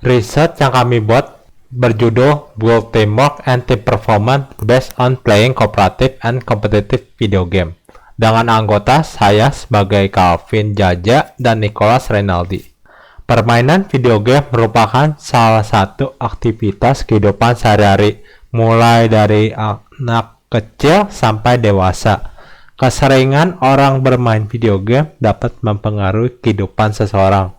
Riset yang kami buat berjudul Build Teamwork and Team Performance Based on Playing Cooperative and Competitive Video Game dengan anggota saya sebagai Calvin Jaja dan Nicholas Renaldi. Permainan video game merupakan salah satu aktivitas kehidupan sehari-hari, mulai dari anak kecil sampai dewasa. Keseringan orang bermain video game dapat mempengaruhi kehidupan seseorang.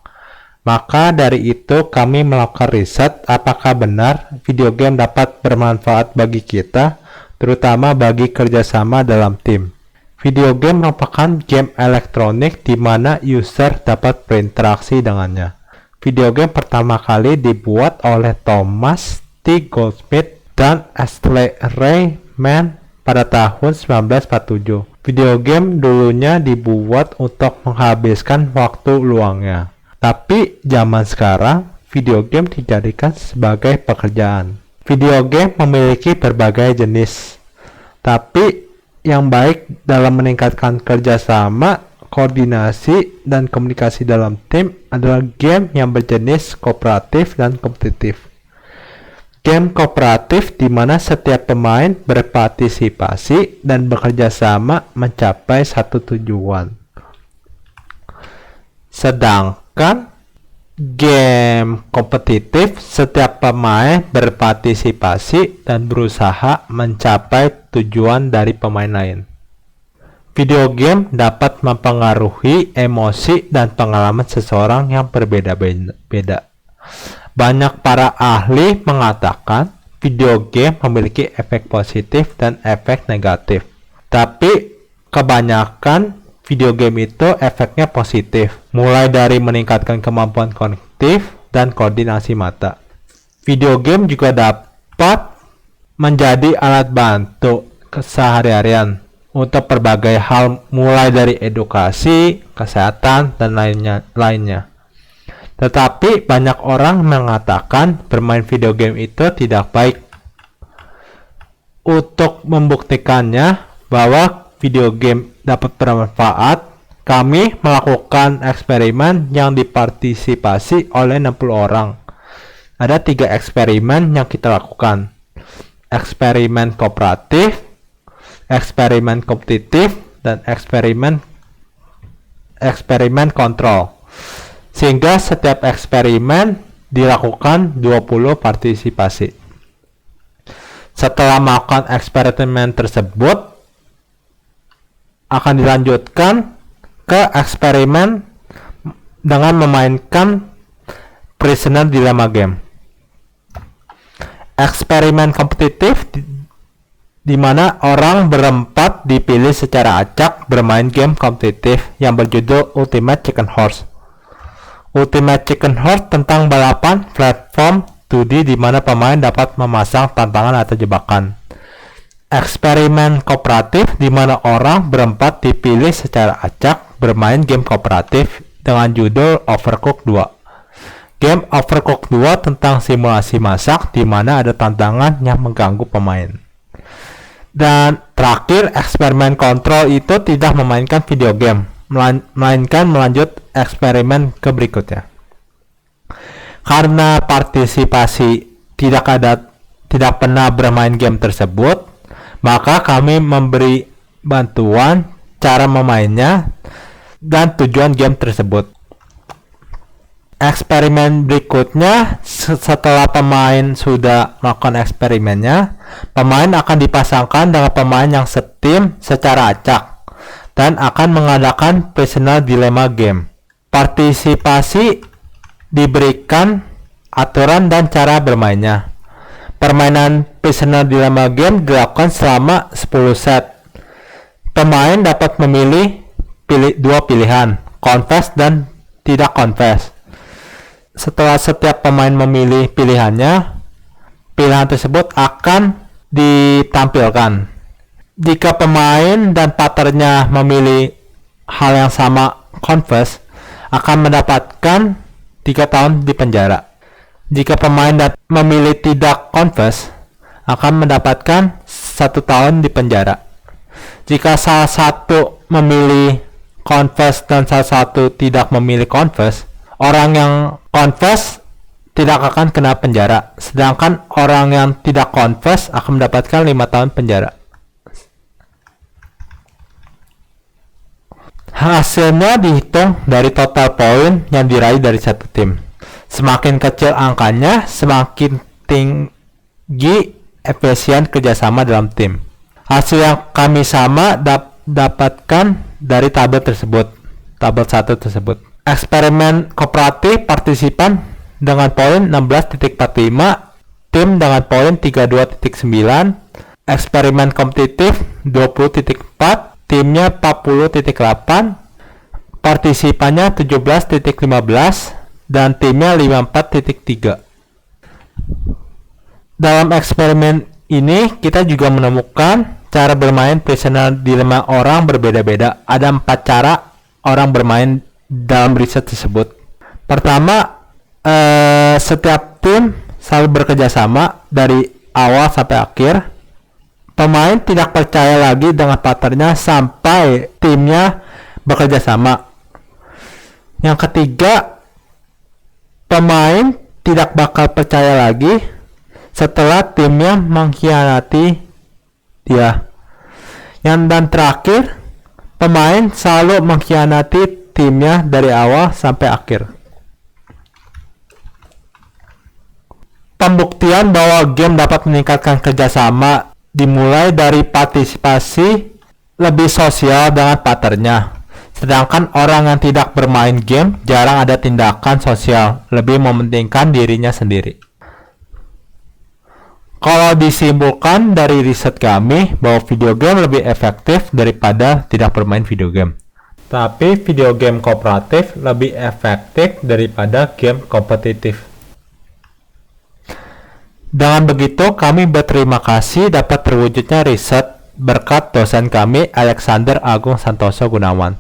Maka dari itu kami melakukan riset apakah benar video game dapat bermanfaat bagi kita, terutama bagi kerjasama dalam tim. Video game merupakan game elektronik di mana user dapat berinteraksi dengannya. Video game pertama kali dibuat oleh Thomas T. Goldsmith dan Ashley Rayman pada tahun 1947. Video game dulunya dibuat untuk menghabiskan waktu luangnya. Tapi zaman sekarang, video game dijadikan sebagai pekerjaan. Video game memiliki berbagai jenis. Tapi yang baik dalam meningkatkan kerjasama, koordinasi, dan komunikasi dalam tim adalah game yang berjenis kooperatif dan kompetitif. Game kooperatif di mana setiap pemain berpartisipasi dan bekerja sama mencapai satu tujuan. Sedangkan game kompetitif, setiap pemain berpartisipasi dan berusaha mencapai tujuan dari pemain lain. Video game dapat mempengaruhi emosi dan pengalaman seseorang yang berbeda-beda. Banyak para ahli mengatakan video game memiliki efek positif dan efek negatif. Tapi kebanyakan video game itu efeknya positif, mulai dari meningkatkan kemampuan kognitif dan koordinasi mata. Video game juga dapat menjadi alat bantu keseharian untuk berbagai hal, mulai dari edukasi, kesehatan, dan lainnya. Tetapi banyak orang mengatakan bermain video game itu tidak baik. Untuk membuktikannya bahwa video game dapat bermanfaat, kami melakukan eksperimen yang dipartisipasi oleh 60 orang. Ada 3 eksperimen yang kita lakukan. Eksperimen kooperatif, eksperimen kompetitif, dan eksperimen kontrol. Sehingga setiap eksperimen dilakukan 20 partisipasi. Setelah melakukan eksperimen tersebut, akan dilanjutkan ke eksperimen dengan memainkan Prisoner Dilemma Game. Eksperimen kompetitif di mana orang berempat dipilih secara acak bermain game kompetitif yang berjudul Ultimate Chicken Horse. Ultimate Chicken Horse tentang balapan platform 2D di mana pemain dapat memasang tantangan atau jebakan. Eksperimen kooperatif di mana orang berempat dipilih secara acak bermain game kooperatif dengan judul Overcooked 2. Game Overcooked 2 tentang simulasi masak di mana ada tantangan yang mengganggu pemain. Dan terakhir, eksperimen kontrol itu tidak memainkan video game, melainkan melanjut eksperimen ke berikutnya. Karena partisipasi tidak pernah bermain game tersebut, maka kami memberi bantuan cara memainnya dan tujuan game tersebut. Eksperimen berikutnya, setelah pemain sudah melakukan eksperimennya, pemain akan dipasangkan dengan pemain yang setim secara acak dan akan mengadakan Prisoner Dilemma Game. Partisipasi diberikan aturan dan cara bermainnya. Permainan Prisoner Dilemma Game dilakukan selama 10 set. Pemain dapat memilih dua pilihan, confess dan tidak confess. Setelah setiap pemain memilih pilihannya, pilihan tersebut akan ditampilkan. Jika pemain dan partnernya memilih hal yang sama, confess, akan mendapatkan 3 tahun di penjara. Jika pemain memilih tidak confess, akan mendapatkan 1 tahun di penjara. Jika salah satu memilih confess dan salah satu tidak memilih confess, orang yang confess tidak akan kena penjara, sedangkan orang yang tidak confess akan mendapatkan 5 tahun penjara. Hasilnya dihitung dari total poin yang diraih dari satu tim. Semakin kecil angkanya, semakin tinggi efisien kerjasama dalam tim. Hasil yang kami sama dapatkan dari tabel tersebut, tabel 1 tersebut. Eksperimen kooperatif partisipan dengan poin 16.45, tim dengan poin 32.9, eksperimen kompetitif 20.4, timnya 40.8, partisipannya 17.15, dan timnya 54.3. Dalam eksperimen ini kita juga menemukan cara bermain Prisoner Dilemma orang berbeda-beda. Ada 4 cara orang bermain dalam riset tersebut. Pertama, setiap tim selalu bekerja sama dari awal sampai akhir. Pemain tidak percaya lagi dengan partnernya sampai timnya bekerja sama. Yang ketiga, pemain tidak bakal percaya lagi setelah timnya mengkhianati dia. Dan terakhir, pemain selalu mengkhianati timnya dari awal sampai akhir. Pembuktian bahwa game dapat meningkatkan kerjasama dimulai dari partisipasi lebih sosial dengan partnernya. Sedangkan orang yang tidak bermain game jarang ada tindakan sosial, lebih mementingkan dirinya sendiri. Kalau disimpulkan dari riset kami bahwa video game lebih efektif daripada tidak bermain video game. Tapi video game kooperatif lebih efektif daripada game kompetitif. Dengan begitu, kami berterima kasih dapat terwujudnya riset berkat dosen kami, Alexander Agung Santoso Gunawan.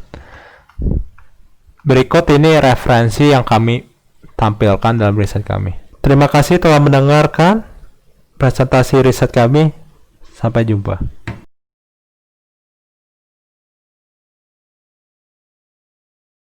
Berikut ini referensi yang kami tampilkan dalam riset kami. Terima kasih telah mendengarkan presentasi riset kami. Sampai jumpa.